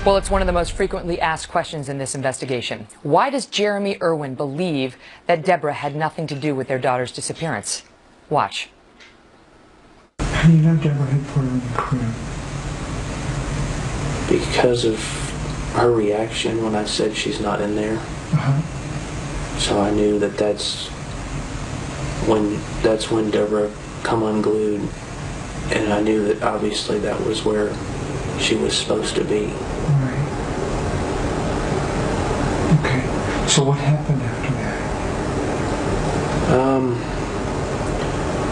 Well, it's one of the most frequently asked questions in this investigation. Why does Jeremy Irwin believe that Deborah had nothing to do with their daughter's disappearance? Watch. How do you know Deborah had put her in the crib? Because of her reaction when I said she's not in there. So I knew that that's when Deborah come unglued, and I knew that obviously that was where she was supposed to be. Right. Okay. So what happened after that?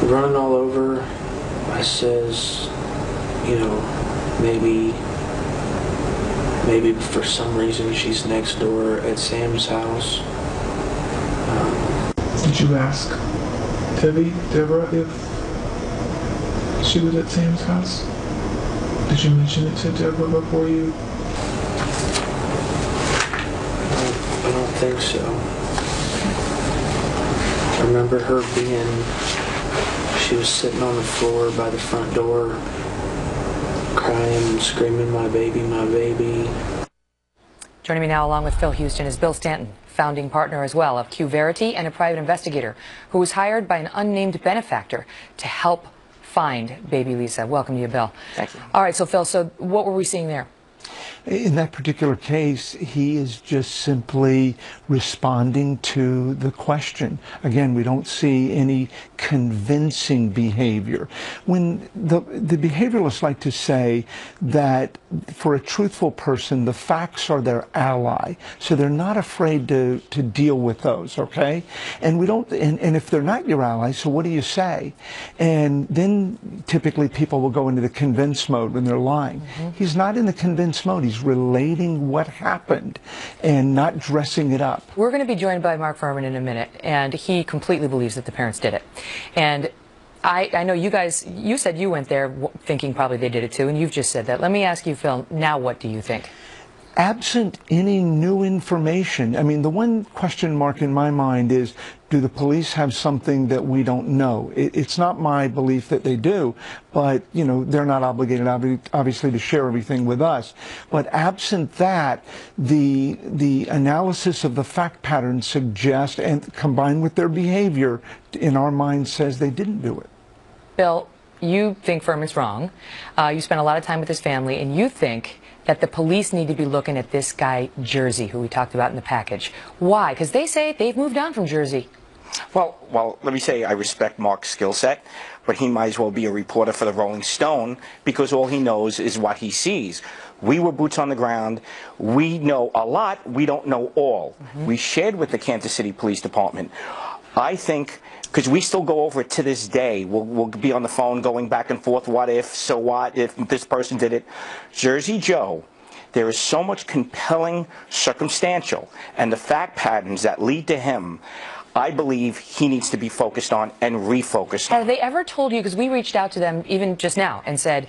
Running all over, I says, you know, maybe for some reason she's next door at Sam's house. Did you ask Deborah, if she was at Sam's house? Did you mention it to Deborah before you? I don't think so. I remember her she was sitting on the floor by the front door, crying and screaming, "My baby, my baby." Joining me now along with Phil Houston is Bill Stanton, founding partner as well of Q Verity and a private investigator who was hired by an unnamed benefactor to help find baby Lisa. Welcome to you, Bill. Thank you. All right, so Phil, so what were we seeing there? In that particular case, he is just simply responding to the question. Again, we don't see any convincing behavior. When the behavioralists like to say that for a truthful person, the facts are their ally, so they're not afraid to deal with those, okay? And we don't, and if they're not your ally, so what do you say? And then typically people will go into the convince mode when they're lying. He's not in the convince mode. He's relating what happened and not dressing it up. We're going to be joined by Mark Furman in a minute, and he completely believes that the parents did it. And I know you guys, you said you went there thinking probably they did it too, and you've just said that. Let me ask you, Phil, now what do you think? Absent any new information, I mean, the one question mark in my mind is, do the police have something that we don't know? It's not my belief that they do, but, you know, they're not obligated, obviously, to share everything with us. But absent that, the analysis of the fact pattern suggests, and combined with their behavior, in our mind says they didn't do it. Bill, you think Furman's wrong. You spent a lot of time with his family, and you think that the police need to be looking at this guy, Jersey, who we talked about in the package. Why? Because they say they've moved on from Jersey. Well, let me say I respect Mark's skill set, but he might as well be a reporter for the Rolling Stone because all he knows is what he sees. We were boots on the ground. We know a lot. We don't know all. We shared with the Kansas City Police Department. I think, because we still go over it to this day, we'll be on the phone going back and forth, what if, so what, if this person did it. Jersey Joe, there is so much compelling circumstantial and the fact patterns that lead to him, I believe he needs to be focused on and refocused on. Have they ever told you, because we reached out to them even just now and said,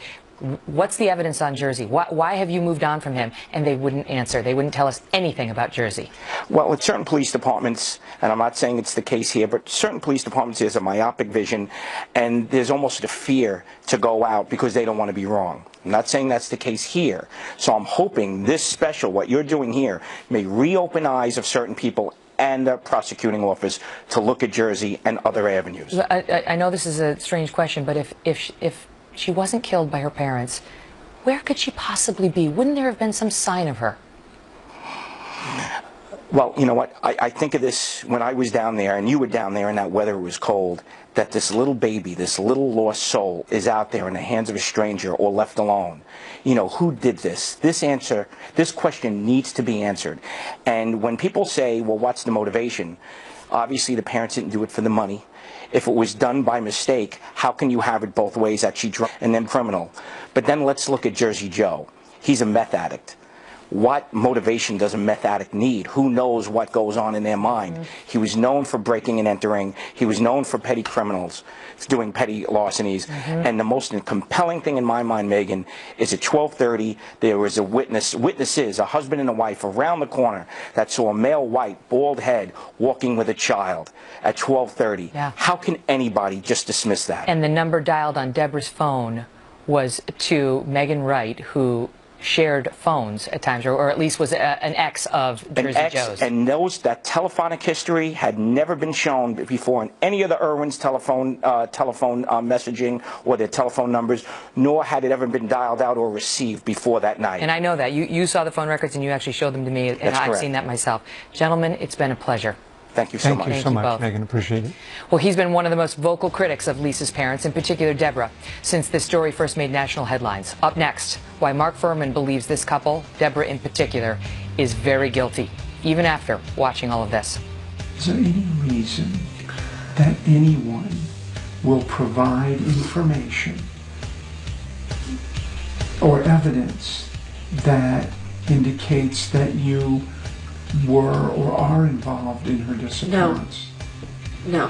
what's the evidence on Jersey? Why have you moved on from him? And they wouldn't answer. They wouldn't tell us anything about Jersey. Well, at certain police departments, and I'm not saying it's the case here, but certain police departments, there's a myopic vision, and there's almost a fear to go out because they don't want to be wrong. I'm not saying that's the case here. So I'm hoping this special, what you're doing here, may reopen eyes of certain people and the prosecuting office to look at Jersey and other avenues. I know this is a strange question, but if she wasn't killed by her parents, where could she possibly be? Wouldn't there have been some sign of her? Well, you know what? I think of this when I was down there, and you were down there, and that weather was cold, that this little baby, this little lost soul, is out there in the hands of a stranger or left alone. You know, who did this? This question needs to be answered. And when people say, well, what's the motivation? Obviously, the parents didn't do it for the money. If it was done by mistake, how can you have it both ways, actually drunk and then criminal? But then let's look at Jersey Joe. He's a meth addict. What motivation does a meth addict need? Who knows what goes on in their mind? He was known for breaking and entering. He was known for petty criminals, doing petty larcenies. And the most compelling thing in my mind, Megan, is at 12:30, there was witnesses, a husband and a wife around the corner that saw a male white, bald head walking with a child at 12:30. Yeah. How can anybody just dismiss that? And the number dialed on Deborah's phone was to Megan Wright, who shared phones at times, or at least was an ex of Jersey Joe's. And that telephonic history had never been shown before in any of the Irwin's telephone messaging or their telephone numbers, nor had it ever been dialed out or received before that night. And I know that. You saw the phone records and you actually showed them to me, and That's I've correct. seen that myself. Gentlemen, it's been a pleasure. Thank you so much. Thank you so much, both. Megan. Appreciate it. Well, he's been one of the most vocal critics of Lisa's parents, in particular Deborah, since this story first made national headlines. Up next, why Mark Furman believes this couple, Deborah in particular, is very guilty, even after watching all of this. Is there any reason that anyone will provide information or evidence that indicates that you were or are involved in her disappearance? No.